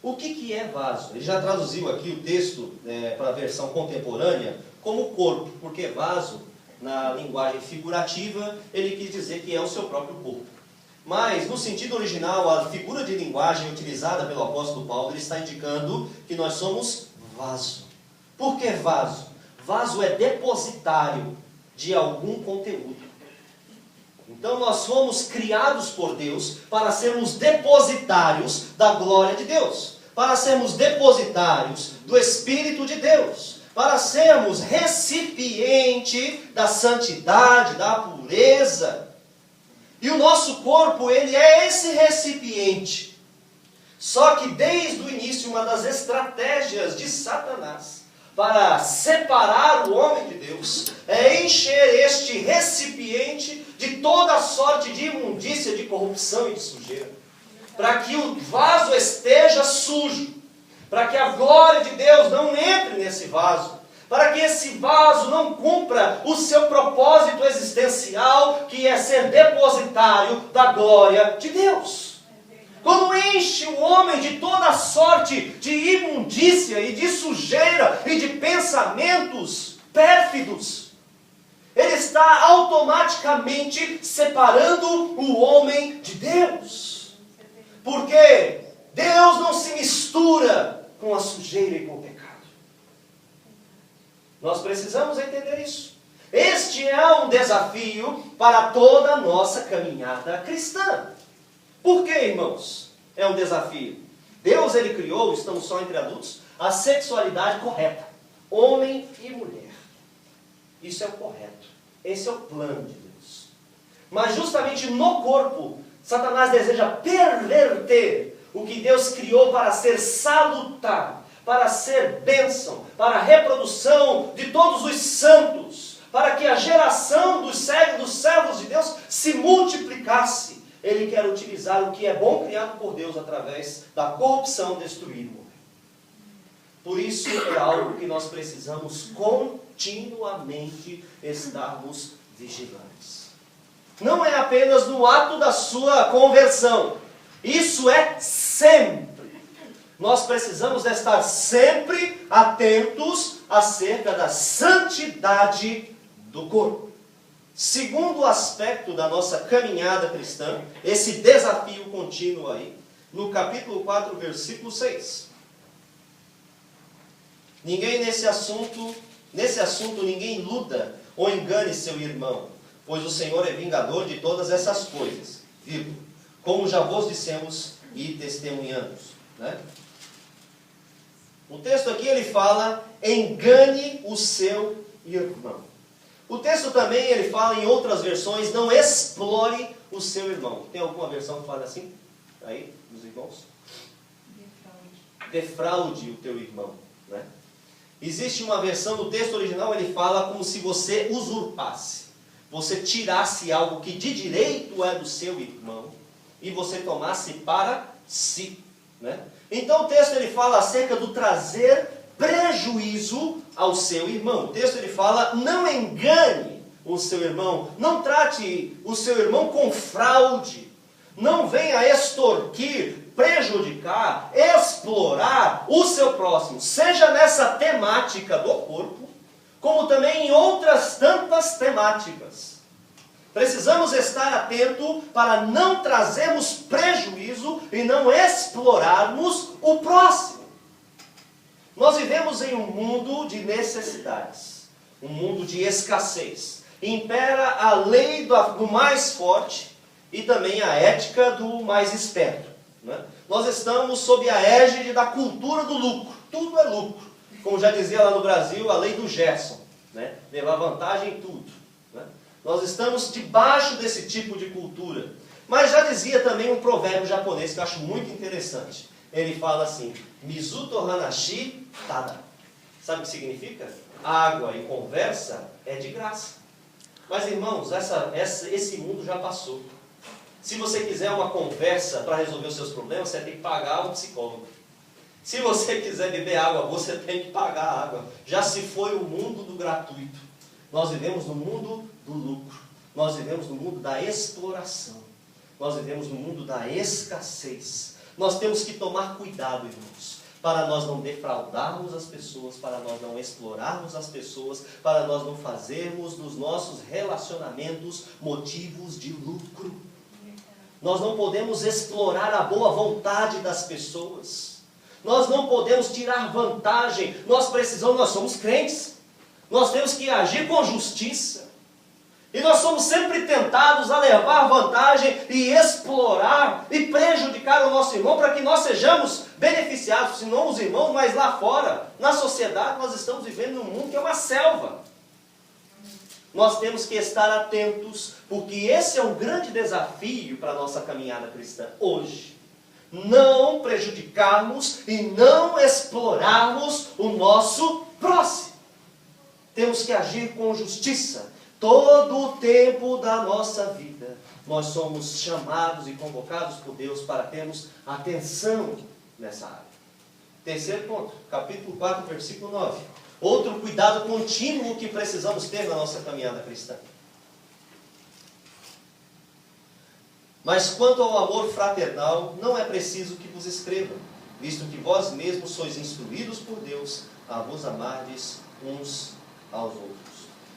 O que é vaso? Ele já traduziu aqui o texto para a versão contemporânea como corpo, porque vaso, na linguagem figurativa, ele quis dizer que é o seu próprio corpo. Mas, no sentido original, a figura de linguagem utilizada pelo apóstolo Paulo, ele está indicando que nós somos vaso. Por que vaso? Vaso é depositário de algum conteúdo. Então nós fomos criados por Deus para sermos depositários da glória de Deus, para sermos depositários do Espírito de Deus, para sermos recipiente da santidade, da pureza. E o nosso corpo, ele é esse recipiente. Só que desde o início, uma das estratégias de Satanás para separar o homem de Deus é encher este recipiente de toda sorte de imundícia, de corrupção e de sujeira, para que o vaso esteja sujo, para que a glória de Deus não entre nesse vaso, para que esse vaso não cumpra o seu propósito existencial, que é ser depositário da glória de Deus. Quando enche o homem de toda sorte de imundícia e de sujeira e de pensamentos pérfidos, ele está automaticamente separando o homem de Deus. Porque Deus não se mistura com a sujeira e com o pecado. Nós precisamos entender isso. Este é um desafio para toda a nossa caminhada cristã. Por que, irmãos? É um desafio. Deus, Ele criou, estamos só entre adultos, a sexualidade correta. Homem e mulher. Isso é o correto. Esse é o plano de Deus. Mas justamente no corpo, Satanás deseja perverter o que Deus criou para ser salutar, para ser bênção, para a reprodução de todos os santos, para que a geração dos servos de Deus se multiplicasse. Ele quer utilizar o que é bom criado por Deus através da corrupção, destruir. Por isso é algo que nós precisamos continuamente estarmos vigilantes. Não é apenas no ato da sua conversão. Isso é sempre. Nós precisamos estar sempre atentos acerca da santidade do corpo. Segundo aspecto da nossa caminhada cristã, esse desafio contínuo aí, no capítulo 4, versículo 6. Nesse assunto ninguém iluda ou engane seu irmão, pois o Senhor é vingador de todas essas coisas, como já vos dissemos e testemunhamos. Né? O texto aqui ele fala, engane o seu irmão. O texto também ele fala em outras versões, não explore o seu irmão. Tem alguma versão que fala assim? Aí, dos irmãos? Defraude o teu irmão. Né? Existe uma versão, no texto original ele fala como se você usurpasse. Você tirasse algo que de direito é do seu irmão e você tomasse para si. Né? Então o texto ele fala acerca do trazer prejuízo ao seu irmão. O texto ele fala, não engane o seu irmão, não trate o seu irmão com fraude, não venha extorquir, prejudicar, explorar o seu próximo, seja nessa temática do corpo, como também em outras tantas temáticas. Precisamos estar atentos para não trazermos prejuízo e não explorarmos o próximo. Nós vivemos em um mundo de necessidades, um mundo de escassez. Impera a lei do mais forte e também a ética do mais esperto. Né? Nós estamos sob a égide da cultura do lucro. Tudo é lucro. Como já dizia lá no Brasil, a lei do Gerson. Né? Levar vantagem em tudo. Né? Nós estamos debaixo desse tipo de cultura. Mas já dizia também um provérbio japonês que eu acho muito interessante. Ele fala assim, Mizuto Hanashi Tada. Sabe o que significa? Água e conversa é de graça. Mas irmãos, esse mundo já passou. Se você quiser uma conversa para resolver os seus problemas, você tem que pagar um psicólogo. Se você quiser beber água, você tem que pagar a água. Já se foi o mundo do gratuito. Nós vivemos no mundo do lucro. Nós vivemos no mundo da exploração. Nós vivemos no mundo da escassez. Nós temos que tomar cuidado, irmãos, para nós não defraudarmos as pessoas, para nós não explorarmos as pessoas, para nós não fazermos dos nossos relacionamentos motivos de lucro. Nós não podemos explorar a boa vontade das pessoas. Nós não podemos tirar vantagem. Nós somos crentes. Nós temos que agir com justiça. E nós somos sempre tentados a levar vantagem e explorar e prejudicar o nosso irmão para que nós sejamos beneficiados, se não os irmãos, mas lá fora, na sociedade, nós estamos vivendo num mundo que é uma selva. Nós temos que estar atentos, porque esse é um grande desafio para a nossa caminhada cristã hoje. Não prejudicarmos e não explorarmos o nosso próximo. Temos que agir com justiça. Todo o tempo da nossa vida, nós somos chamados e convocados por Deus para termos atenção nessa área. Terceiro ponto, capítulo 4, versículo 9. Outro cuidado contínuo que precisamos ter na nossa caminhada cristã. Mas quanto ao amor fraternal, não é preciso que vos escrevam, visto que vós mesmos sois instruídos por Deus a vos amardes uns aos outros.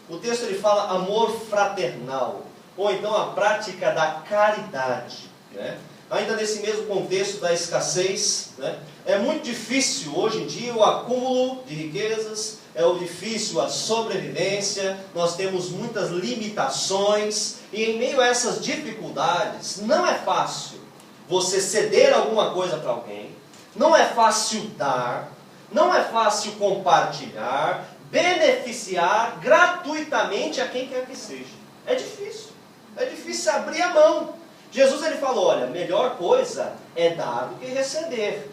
O texto ele fala amor fraternal, ou então a prática da caridade. Né? ainda nesse mesmo contexto da escassez, né? É muito difícil hoje em dia o acúmulo de riquezas, é difícil a sobrevivência, nós temos muitas limitações, e em meio a essas dificuldades, não é fácil você ceder alguma coisa para alguém, não é fácil dar, não é fácil compartilhar, beneficiar gratuitamente a quem quer que seja. É difícil abrir a mão. Jesus ele falou, olha, a melhor coisa é dar do que receber.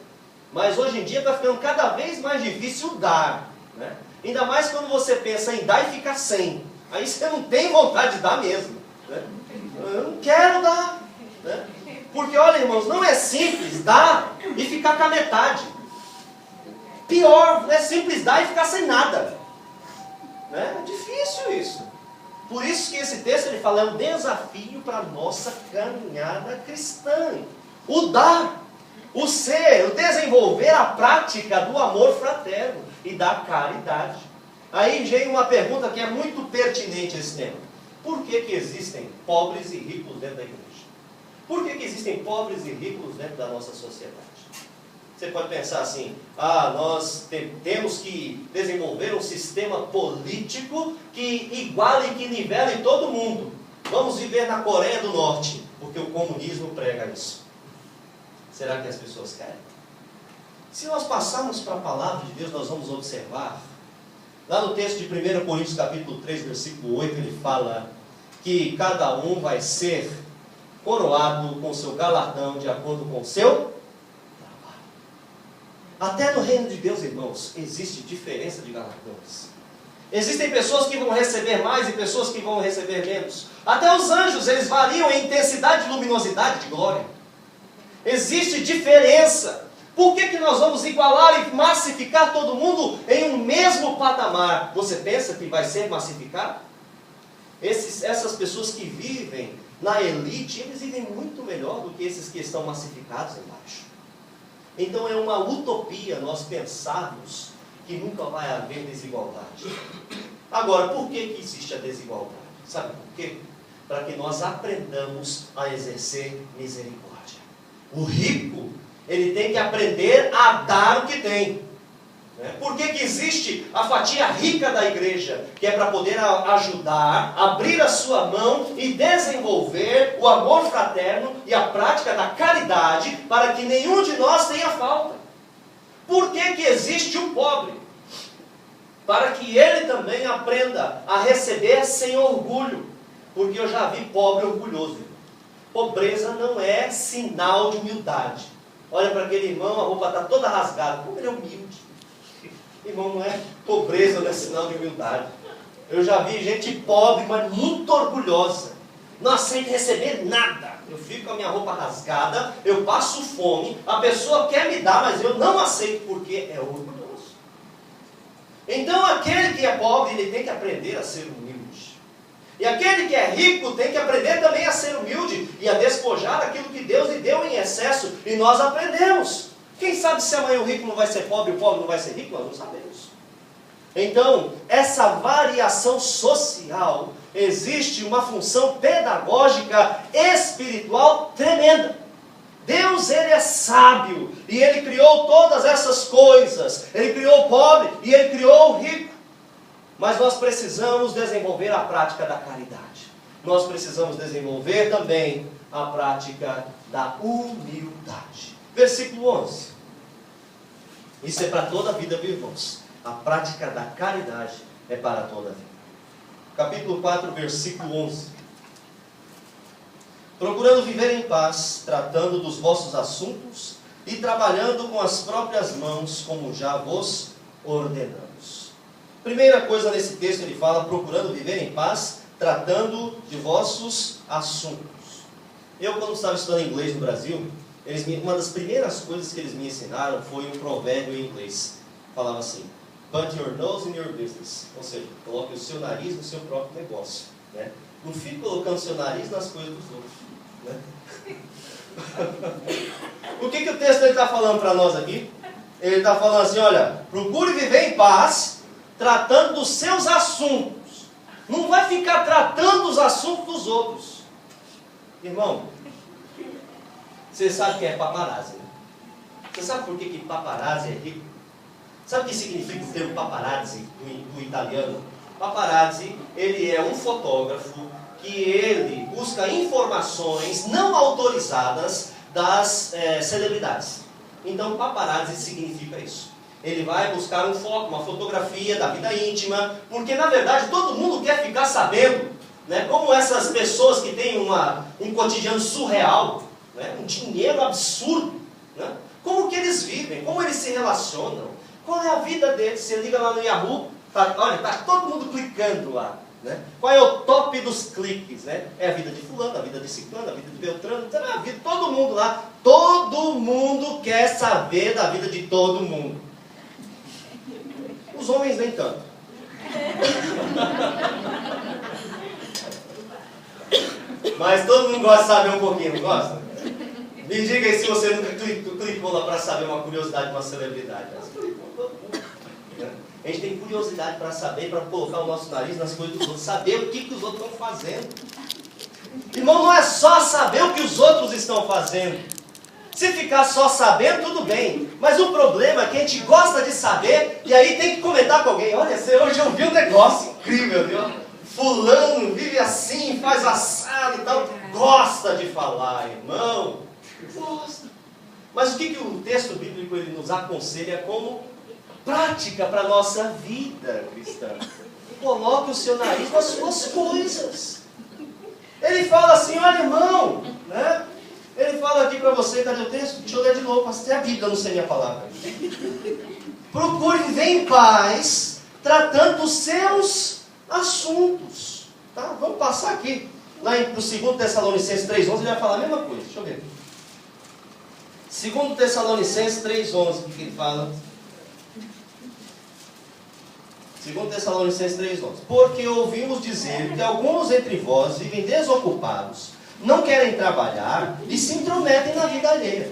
Mas hoje em dia está ficando cada vez mais difícil dar, né? Ainda mais quando você pensa em dar e ficar sem. Aí você não tem vontade de dar mesmo, né? Eu não quero dar, né? Porque olha, irmãos, não é simples dar e ficar com a metade. Pior, não é simples dar e ficar sem nada, né? É difícil isso. Por isso que esse texto ele fala, é um desafio para a nossa caminhada cristã. O dar, o ser, o desenvolver a prática do amor fraterno e da caridade. Aí vem uma pergunta que é muito pertinente a esse tema. Por que existem pobres e ricos dentro da igreja? Por que existem pobres e ricos dentro da nossa sociedade? Você pode pensar assim, nós temos que desenvolver um sistema político que iguale e que nivele todo mundo. Vamos viver na Coreia do Norte, porque o comunismo prega isso. Será que as pessoas querem? Se nós passarmos para a palavra de Deus, nós vamos observar, lá no texto de 1 Coríntios capítulo 3, versículo 8, ele fala que cada um vai ser coroado com seu galardão de acordo com o seu. Até no reino de Deus, irmãos, existe diferença de galardões. Existem pessoas que vão receber mais e pessoas que vão receber menos. Até os anjos, eles variam em intensidade e luminosidade de glória. Existe diferença. Por que nós vamos igualar e massificar todo mundo em um mesmo patamar? Você pensa que vai ser massificado? Essas pessoas que vivem na elite, eles vivem muito melhor do que esses que estão massificados embaixo. Então é uma utopia nós pensarmos que nunca vai haver desigualdade. Agora, por que existe a desigualdade? Sabe por quê? Para que nós aprendamos a exercer misericórdia. O rico, ele tem que aprender a dar o que tem. Por que existe a fatia rica da igreja? Que é para poder ajudar, abrir a sua mão e desenvolver o amor fraterno e a prática da caridade para que nenhum de nós tenha falta. Por que existe o pobre? Para que ele também aprenda a receber sem orgulho. Porque eu já vi pobre orgulhoso. Pobreza não é sinal de humildade. Olha para aquele irmão, a roupa está toda rasgada. Como ele é humilde. Irmão, não é pobreza, não é sinal de humildade. Eu já vi gente pobre, mas muito orgulhosa. Não aceita receber nada. Eu fico com a minha roupa rasgada, eu passo fome, a pessoa quer me dar, mas eu não aceito porque é orgulhoso. Então aquele que é pobre, ele tem que aprender a ser humilde. E aquele que é rico tem que aprender também a ser humilde e a despojar aquilo que Deus lhe deu em excesso. E nós aprendemos. Quem sabe se amanhã o rico não vai ser pobre e o pobre não vai ser rico? Nós não sabemos. Então, essa variação social, existe uma função pedagógica espiritual tremenda. Deus, ele é sábio e ele criou todas essas coisas. Ele criou o pobre e ele criou o rico. Mas nós precisamos desenvolver a prática da caridade. Nós precisamos desenvolver também a prática da humildade. Versículo 11. Isso é para toda a vida, viu, irmãos? A prática da caridade é para toda a vida. Capítulo 4, versículo 11. Procurando viver em paz, tratando dos vossos assuntos e trabalhando com as próprias mãos, como já vos ordenamos. Primeira coisa nesse texto, ele fala, procurando viver em paz, tratando de vossos assuntos. Eu, quando estava estudando inglês no Brasil, uma das primeiras coisas que eles me ensinaram foi um provérbio em inglês. Falava assim, put your nose in your business. Ou seja, coloque o seu nariz no seu próprio negócio, né? Não fique colocando o seu nariz nas coisas dos outros, né? O que o texto está falando para nós aqui? Ele está falando assim, olha, procure viver em paz, tratando dos seus assuntos. Não vai ficar tratando os assuntos dos outros. Irmão, Você sabe que é paparazzi, né? Você sabe por que paparazzi é rico? Sabe o que significa o termo paparazzi do italiano? Paparazzi, ele é um fotógrafo que ele busca informações não autorizadas das celebridades. Então, paparazzi significa isso. Ele vai buscar uma fotografia da vida íntima, porque na verdade todo mundo quer ficar sabendo, né, como essas pessoas que têm um cotidiano surreal, né, um dinheiro absurdo, né, como que eles vivem, como eles se relacionam, qual é a vida deles. Você liga lá no Yahoo, olha, está todo mundo clicando lá. Né? Qual é o top dos cliques? Né? É a vida de fulano, a vida de ciclano, a vida de beltrano, a vida de todo mundo lá. Todo mundo quer saber da vida de todo mundo. Os homens nem tanto. Mas todo mundo gosta de saber um pouquinho, não gosta? Me diga aí se você nunca clicou lá para saber uma curiosidade de uma celebridade. A gente tem curiosidade para saber, para colocar o nosso nariz nas coisas dos outros, saber o que os outros estão fazendo. Irmão, não é só saber o que os outros estão fazendo. Se ficar só sabendo, tudo bem. Mas o problema é que a gente gosta de saber e aí tem que comentar com alguém. Olha, você hoje eu vi um negócio incrível, viu? Fulano vive assim, faz assado e tal. Gosta de falar, irmão. Gosta. Mas o que o texto bíblico ele nos aconselha como prática para a nossa vida cristã? Coloque o seu nariz nas suas coisas. Ele fala assim, olha irmão, né? Ele fala aqui para você, cadê o texto? Deixa eu ler de novo, até a Bíblia, não sei minha palavra. Procure viver em paz, tratando os seus assuntos. Tá? Vamos passar aqui. Lá no 2 Tessalonicenses 3,11 ele vai falar a mesma coisa. Deixa eu ver. 2 Tessalonicenses 3,11, o que ele fala? 2 Tessalonicenses 3,11. Porque ouvimos dizer que alguns entre vós vivem desocupados, não querem trabalhar e se intrometem na vida alheia.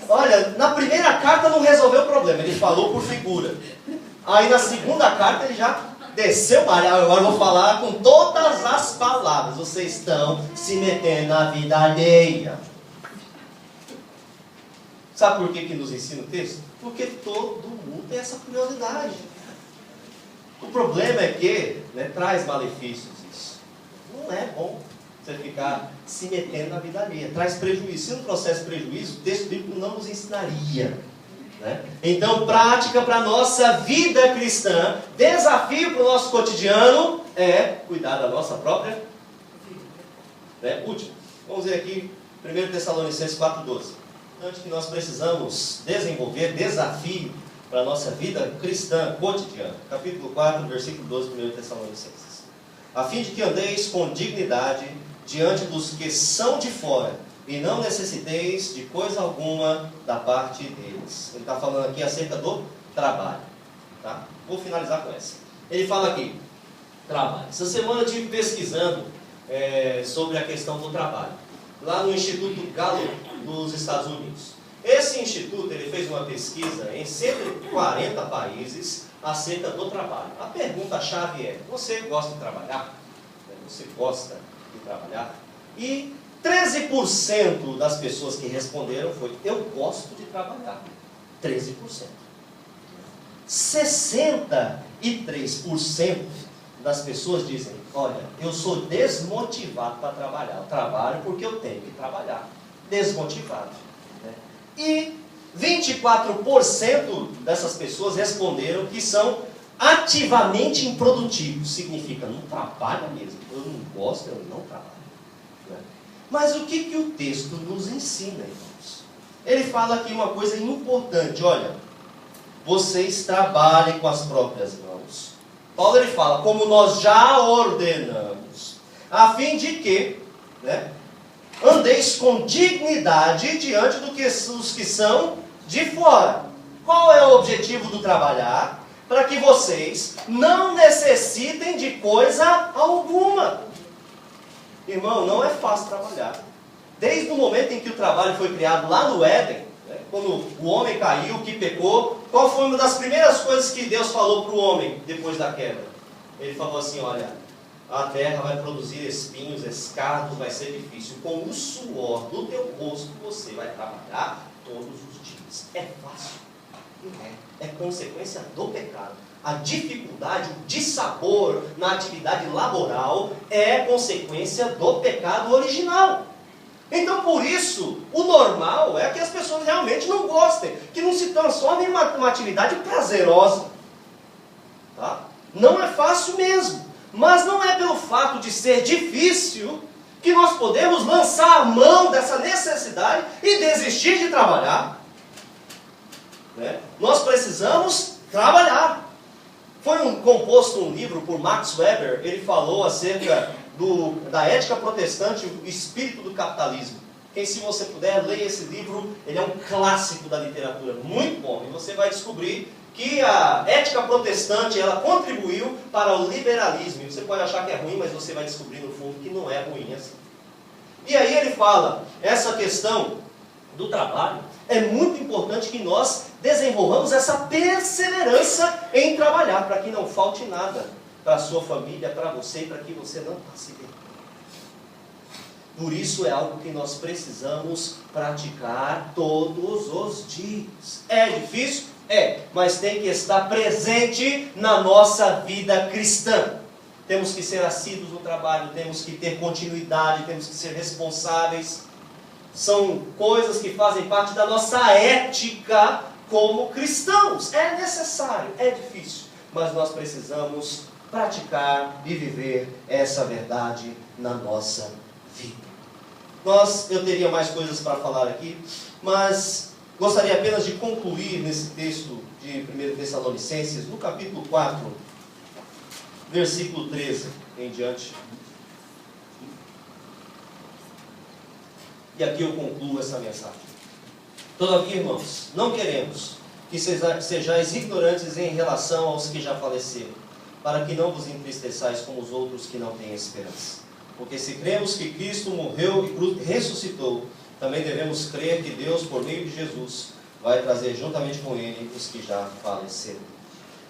Olha, na primeira carta não resolveu o problema, ele falou por figura. Aí na segunda carta ele já desceu, agora eu vou falar com todas as palavras. Vocês estão se metendo na vida alheia. Sabe por que nos ensina o texto? Porque todo mundo tem essa curiosidade. O problema é que traz malefícios isso. Não é bom você ficar se metendo na vida alheia. Traz prejuízo. Se não trouxesse prejuízo, o texto bíblico não nos ensinaria. Né? Então, prática para a nossa vida cristã, desafio para o nosso cotidiano é cuidar da nossa própria vida. Último, vamos ver aqui 1 Tessalonicenses 4,12. Antes que nós precisamos desenvolver desafio para a nossa vida cristã cotidiana. Capítulo 4, versículo 12 de 1 Tessalonicenses. A fim de que andeis com dignidade diante dos que são de fora, e não necessiteis de coisa alguma da parte deles. Ele está falando aqui acerca do trabalho. Tá? Vou finalizar com essa. Ele fala aqui, trabalho. Essa semana eu estive pesquisando sobre a questão do trabalho, lá no Instituto Gallup dos Estados Unidos. Esse instituto ele fez uma pesquisa em 140 países acerca do trabalho. A pergunta-chave é, você gosta de trabalhar? Você gosta de trabalhar? E 13% das pessoas que responderam foi, eu gosto de trabalhar. 13%. 63% das pessoas dizem, olha, eu sou desmotivado para trabalhar. Eu trabalho porque eu tenho que trabalhar. Desmotivado. Né? E 24% dessas pessoas responderam que são ativamente improdutivos. Significa, não trabalha mesmo. Eu não gosto, eu não trabalho. Né? Mas o que o texto nos ensina, irmãos? Ele fala aqui uma coisa importante. Olha, vocês trabalhem com as próprias mãos. Paulo ele fala, como nós já ordenamos, a fim de que, né, andeis com dignidade diante dos que são de fora. Qual é o objetivo do trabalhar? Para que vocês não necessitem de coisa alguma. Irmão, não é fácil trabalhar. Desde o momento em que o trabalho foi criado lá no Éden, né, quando o homem caiu, que pecou, qual foi uma das primeiras coisas que Deus falou para o homem depois da queda? Ele falou assim, olha, a terra vai produzir espinhos, escardos, vai ser difícil. Com o suor do teu rosto você vai trabalhar todos os dias. É fácil? Não é. É consequência do pecado. A dificuldade, o dissabor na atividade laboral é consequência do pecado original. Então, por isso, o normal é que as pessoas realmente não gostem, que não se transformem em uma atividade prazerosa. Tá? Não é fácil mesmo, mas não é pelo fato de ser difícil que nós podemos lançar a mão dessa necessidade e desistir de trabalhar. Né? Nós precisamos trabalhar. Foi composto um livro por Max Weber, ele falou acerca da ética protestante, o espírito do capitalismo. Quem, se você puder, leia esse livro, ele é um clássico da literatura, muito bom. E você vai descobrir que a ética protestante, ela contribuiu para o liberalismo. E você pode achar que é ruim, mas você vai descobrir no fundo que não é ruim assim. E aí ele fala, essa questão do trabalho, é muito importante que nós desenvolvamos essa perseverança em trabalhar, para que não falte nada para a sua família, para você e para que você não passe bem. Por isso é algo que nós precisamos praticar todos os dias. É difícil? É, mas tem que estar presente na nossa vida cristã. Temos que ser assíduos no trabalho, temos que ter continuidade, temos que ser responsáveis. São coisas que fazem parte da nossa ética como cristãos. É necessário, é difícil, mas nós precisamos praticar e viver essa verdade na nossa vida. Eu teria mais coisas para falar aqui, mas gostaria apenas de concluir nesse texto de 1 Tessalonicenses, no capítulo 4, versículo 13 em diante. E aqui eu concluo essa mensagem. Todavia, irmãos, não queremos que sejais ignorantes em relação aos que já faleceram, para que não vos entristeçais como os outros que não têm esperança. Porque se cremos que Cristo morreu e ressuscitou, também devemos crer que Deus, por meio de Jesus, vai trazer juntamente com Ele os que já faleceram.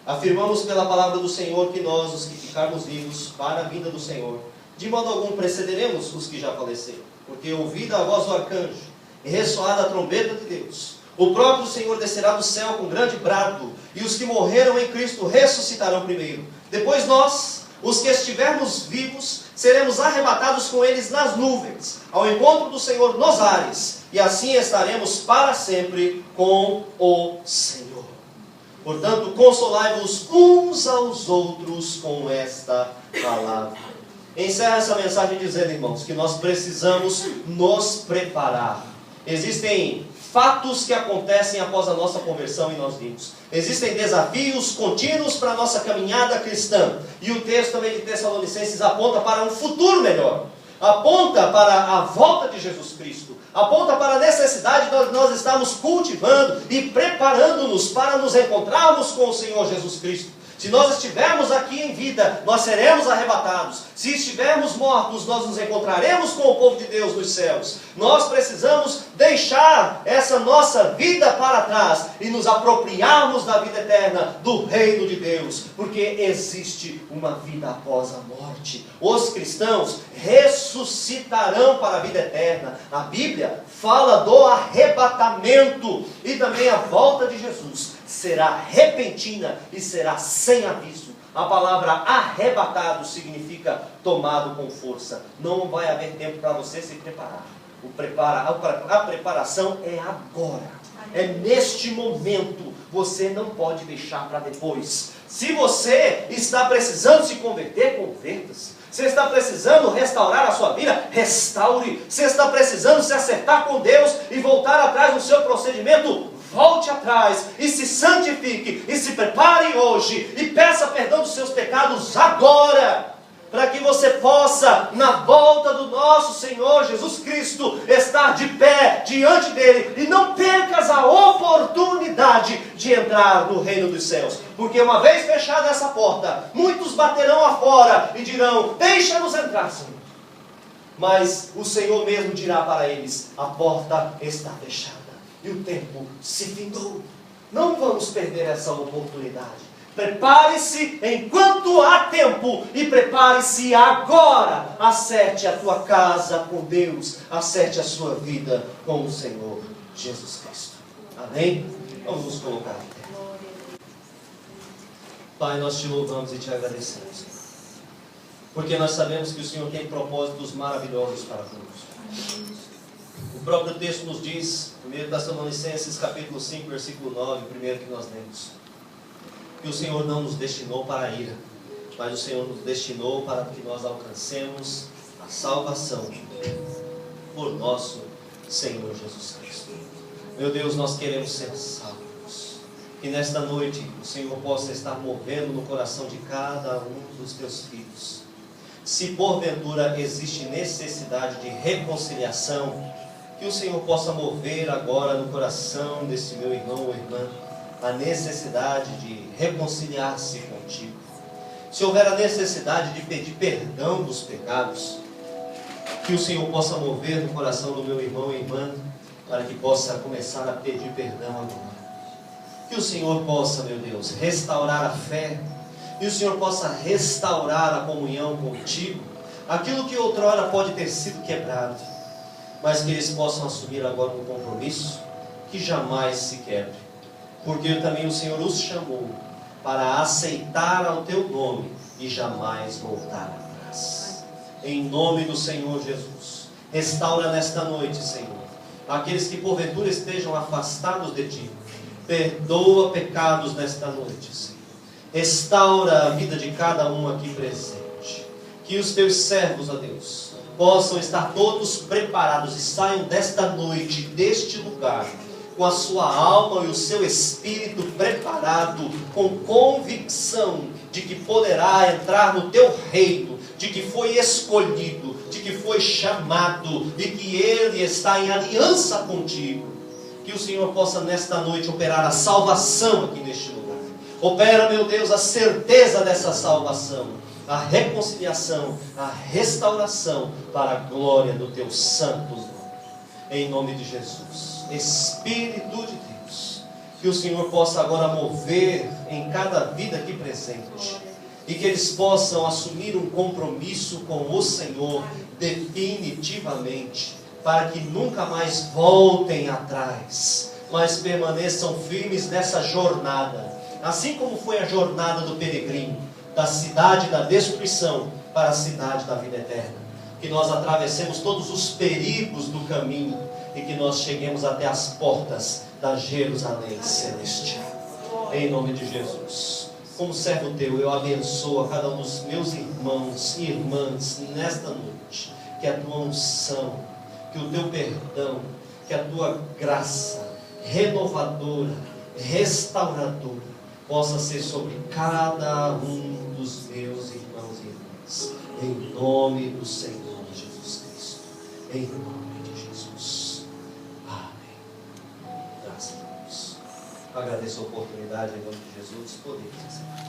Afirmamos pela palavra do Senhor que nós, os que ficarmos vivos para a vinda do Senhor, de modo algum precederemos os que já faleceram. Porque ouvida a voz do arcanjo e ressoada a trombeta de Deus, o próprio Senhor descerá do céu com grande brado, e os que morreram em Cristo ressuscitarão primeiro. Depois nós, os que estivermos vivos, seremos arrebatados com eles nas nuvens, ao encontro do Senhor nos ares, e assim estaremos para sempre com o Senhor. Portanto, consolai-vos uns aos outros com esta palavra. Encerra essa mensagem dizendo, irmãos, que nós precisamos nos preparar. Existem fatos que acontecem após a nossa conversão e nós vimos. Existem desafios contínuos para a nossa caminhada cristã. E o texto também de Tessalonicenses aponta para um futuro melhor. Aponta para a volta de Jesus Cristo. Aponta para a necessidade de nós estarmos cultivando e preparando-nos para nos encontrarmos com o Senhor Jesus Cristo. Se nós estivermos aqui em vida, nós seremos arrebatados. Se estivermos mortos, nós nos encontraremos com o povo de Deus nos céus. Nós precisamos deixar essa nossa vida para trás e nos apropriarmos da vida eterna do reino de Deus, porque existe uma vida após a morte. Os cristãos ressuscitarão para a vida eterna. A Bíblia fala do arrebatamento e também a volta de Jesus será repentina e será sem aviso. A palavra arrebatado significa tomado com força. Não vai haver tempo para você se preparar. A preparação é agora. É neste momento. Você não pode deixar para depois. Se você está precisando se converter, converta-se. Você está precisando restaurar a sua vida? Restaure. Você está precisando se acertar com Deus e voltar atrás no seu procedimento? Volte atrás e se santifique e se prepare hoje e peça perdão dos seus pecados agora, para que você possa, na volta do nosso Senhor Jesus Cristo, estar de pé diante dele e não percas a oportunidade de entrar no reino dos céus. Porque uma vez fechada essa porta, muitos baterão afora e dirão: deixa-nos entrar, Senhor. Mas o Senhor mesmo dirá para eles: a porta está fechada e o tempo se findou. Não vamos perder essa oportunidade. Prepare-se enquanto há tempo e prepare-se agora. Acerte a tua casa com Deus, acerte a sua vida com o Senhor Jesus Cristo. Amém? Vamos nos colocar aqui. Pai, nós te louvamos e te agradecemos, porque nós sabemos que o Senhor tem propósitos maravilhosos para todos. O próprio texto nos diz, 1 Tessalonicenses capítulo 5, versículo 9, primeiro que nós lemos, que o Senhor não nos destinou para a ira, mas o Senhor nos destinou para que nós alcancemos a salvação por nosso Senhor Jesus Cristo. Meu Deus, nós queremos ser salvos. Que nesta noite o Senhor possa estar movendo no coração de cada um dos teus filhos. Se porventura existe necessidade de reconciliação, que o Senhor possa mover agora no coração desse meu irmão ou irmã a necessidade de reconciliar-se contigo. Se houver a necessidade de pedir perdão dos pecados, que o Senhor possa mover no coração do meu irmão e irmã para que possa começar a pedir perdão agora. Que o Senhor possa, meu Deus, restaurar a fé, e o Senhor possa restaurar a comunhão contigo, aquilo que outrora pode ter sido quebrado, mas que eles possam assumir agora um compromisso que jamais se quebre, porque também o Senhor os chamou para aceitar ao teu nome e jamais voltar atrás. Em nome do Senhor Jesus, restaura nesta noite, Senhor, aqueles que porventura estejam afastados de ti. Perdoa pecados nesta noite, Senhor. Restaura a vida de cada um aqui presente. Que os teus servos, ó Deus, possam estar todos preparados e saiam desta noite, deste lugar, com a sua alma e o seu espírito preparado, com convicção de que poderá entrar no teu reino, de que foi escolhido, de que foi chamado, de que ele está em aliança contigo. Que o Senhor possa nesta noite operar a salvação aqui neste lugar. Opera, meu Deus, a certeza dessa salvação, a reconciliação, a restauração para a glória do teu santo nome. Em nome de Jesus. Espírito de Deus, que o Senhor possa agora mover em cada vida aqui presente, e que eles possam assumir um compromisso com o Senhor definitivamente, para que nunca mais voltem atrás, mas permaneçam firmes nessa jornada, assim como foi a jornada do peregrino, da cidade da destruição para a cidade da vida eterna. Que nós atravessemos todos os perigos do caminho e que nós cheguemos até as portas da Jerusalém celestial. Em nome de Jesus. Como servo teu, eu abençoo a cada um dos meus irmãos e irmãs nesta noite. Que a tua unção, que o teu perdão, que a tua graça renovadora, restauradora, possa ser sobre cada um dos meus irmãos e irmãs. Em nome do Senhor Jesus Cristo. Em nome de Jesus. Amém. Graças a Deus. Agradeço a oportunidade em nome de Jesus. Podemos encerrar.